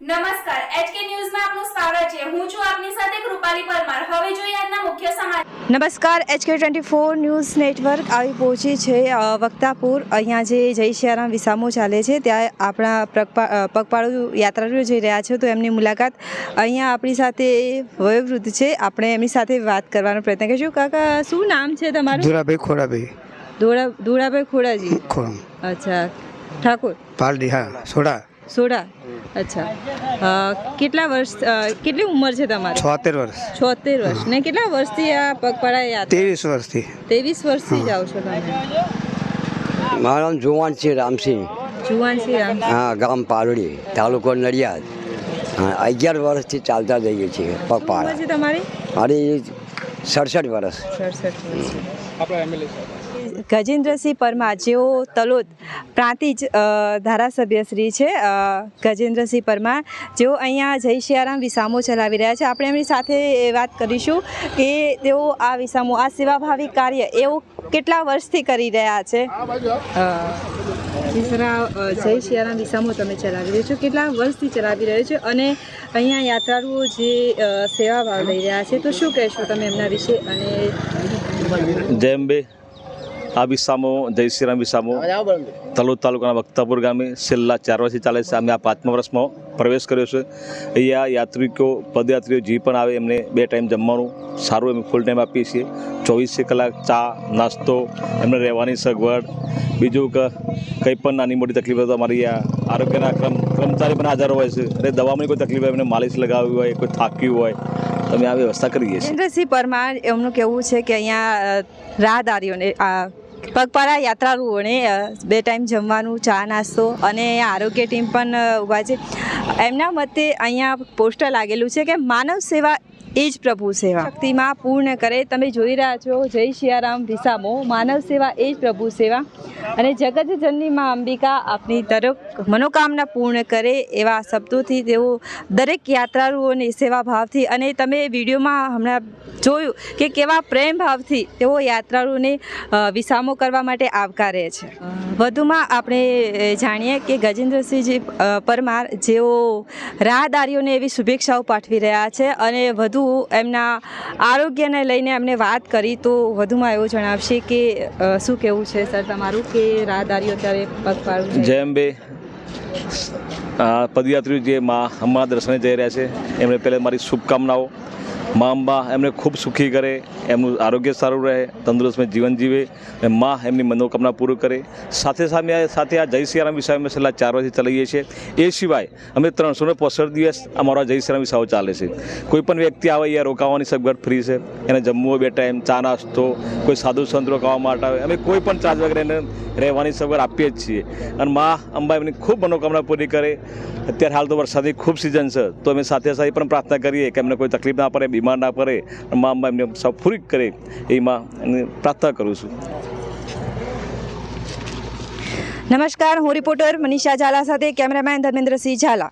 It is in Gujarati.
નમસ્કાર એચકે ન્યૂઝમાં આપનું સ્વાગત છે। હું છું આપની સાથે કૃપાલી પરમાર। હવે જોઈએ આજના મુખ્ય સમાચાર। નમસ્કાર HK24 ન્યૂઝ નેટવર્ક આવી પહોંચી છે વક્તાપુર। અહીંયા જે જય સિયારામ વિસામો ચાલે છે ત્યાં આપણા પગપાળુ યાત્રાળુઓ જઈ રહ્યા છે, તો એમની મુલાકાત અહીંયા આપણી સાથે વયોવૃદ્ધ છે, આપણે એમની સાથે વાત કરવાનો પ્રયત્ન કરીશું। કાકા, શું નામ છે તમારું? ધુરાભાઈ ખોડાભાઈ ધુરાભાઈ ખોડાજી। અચ્છા, ઠાકોર પાલડી, હા, સોડા। અચ્છા, કેટલા વર્ષ, કેટલી ઉંમર છે તમારી? 76 વર્ષ। 76 વર્ષ ને કેટલા વર્ષથી આ પગપાળા યાત્રા? 23 વર્ષથી। 23 વર્ષથી જાઓ છો તમે? મારું નામ જુવાનસિંહ રામસિંહ। જુવાનસિંહ રામ? હા, ગામ પાલડી, તાલુકો નડિયાદ। હા, 11 વર્ષથી ચાલતા જઈએ છીએ પગપાળા। છે તમારી? મારી 67 વર્ષ। 67 વર્ષ। ગજેન્દ્રસિંહ પરમાર જેઓ તલોદ પ્રાંતિજ ધારાસભ્યશ્રી છે, ગજેન્દ્રસિંહ પરમાર, જેઓ અહીંયા જય સિયારામ વિસામો ચલાવી રહ્યા છે। આપણે એમની સાથે વાત કરીશું કે તેઓ આ વિસામો, આ સેવાભાવી કાર્ય એઓ કેટલા વર્ષથી કરી રહ્યા છે। જય સિયારામ વિસામો તમે ચલાવી રહ્યો છો, કેટલા વર્ષથી ચલાવી રહ્યો છો અને અહીંયા યાત્રાળુઓ જે સેવાભાવ લઈ રહ્યા છે, તો શું કહેશો તમે એમના વિશે? અને જય અંબે। આ વિસામો જય સિયારામ વિસામો તલોદ તાલુકાના વક્તાપુર ગામે છેલ્લા 4 વર્ષથી ચાલે છે। અમે આ 5મા વર્ષમાં પ્રવેશ કર્યો છે। અહીંયા યાત્રિકો, પદયાત્રીઓ જે પણ આવે એમને 2 ટાઈમ જમવાનું સારું અમે ફૂલ ટાઈમ આપીએ છીએ। 24 કલાક ચા નાસ્તો, એમને રહેવાની સગવડ, બીજું કે કંઈ પણ નાની મોટી તકલીફ હોય તો અમારી આરોગ્યના કર્મચારી પણ હાજર હોય છે। અને દવામાં કોઈ તકલીફ હોય, એમને માલિશ લગાવવી હોય, કોઈ થાક્યું હોય તો અમે આ વ્યવસ્થા કરીએ છીએ। ગજેન્દ્રસિંહ પરમાર, એમનું કહેવું છે કે અહીંયા રાહદારીઓને, પગપાળા યાત્રાળુઓને 2 ટાઈમ જમવાનું, ચા નાસ્તો અને આરોગ્ય ટીમ પણ ઊભા છે। એમના મતે અહીંયા પોસ્ટર લાગેલું છે કે માનવ સેવા એ જ પ્રભુ સેવા, શક્તિમાં પૂર્ણ કરે। તમે જોઈ રહ્યા છો જય સિયારામ વિસામો, માનવ સેવા એ જ પ્રભુ સેવા, અને જગત જનની માં અંબિકા આપની દરેક મનોકામના પૂર્ણ કરે, એવા શબ્દોથી તેઓ દરેક યાત્રાળુઓની સેવાભાવથી, અને તમે વિડીયોમાં હમણાં જોયું કે કેવા પ્રેમ ભાવથી તેઓ યાત્રાળુઓને વિસામો કરવા માટે આવકારે છે। વધુમાં આપણે જાણીએ કે ગજેન્દ્રસિંહજી પરમાર જેઓ રાહદારીઓને એવી શુભેચ્છાઓ પાઠવી રહ્યા છે અને વધુ એમના આરોગ્યને લઈને એમને વાત કરી, તો વધુમાં એવું જણાવશે કે શું કહેવું છે સર તમારું કે રાહદારીઓ અત્યારે પગપાળું? જય અંબે। પદયાત્રીઓ જે મા અંબા દર્શને જઈ રહ્યા છે એમને પહેલાં મારી શુભકામનાઓ। મા અંબા એમને ખૂબ સુખી કરે, એમનું આરોગ્ય સારું રહે, તંદુરસ્ત જીવન જીવે, અને મા એમની મનોકામના પૂરું કરે। સાથે આ જય સિયારામ વિસામો અમે છેલ્લા 4 વર્ષથી ચલાવીએ છીએ। એ સિવાય અમે 365 દિવસ અમારો જય સિયારામ વિસામો ચાલે છે। કોઈ પણ વ્યક્તિ આવે અહીંયા રોકાવાની સગવડ ફ્રી છે, એને જમવું હોય 2 ટાઈમ, ચા નાસ્તો, કોઈ સાધુ સંત રોકાવા માટે આવે, અમે કોઈ પણ ચાર્જ વગર એને રહેવાની સગવડ આપીએ જ છીએ। અને મા અંબા એમની ખૂબ મનોકામના પૂરી કરે। અત્યારે હાલ તો વરસાદની ખૂબ સિઝન છે, તો અમે સાથે પણ પ્રાર્થના કરીએ કે એમને કોઈ તકલીફ ના પડે, બીમાર ના પડે, અને મા અંબા એમને સૌ પૂરી કરે એ માં પ્રાર્થના કરું છું। નમસ્કાર, હું રિપોર્ટર મનીષા ઝાલા સાથે કેમેરામેન ધર્મેન્દ્રસિંહ ઝાલા।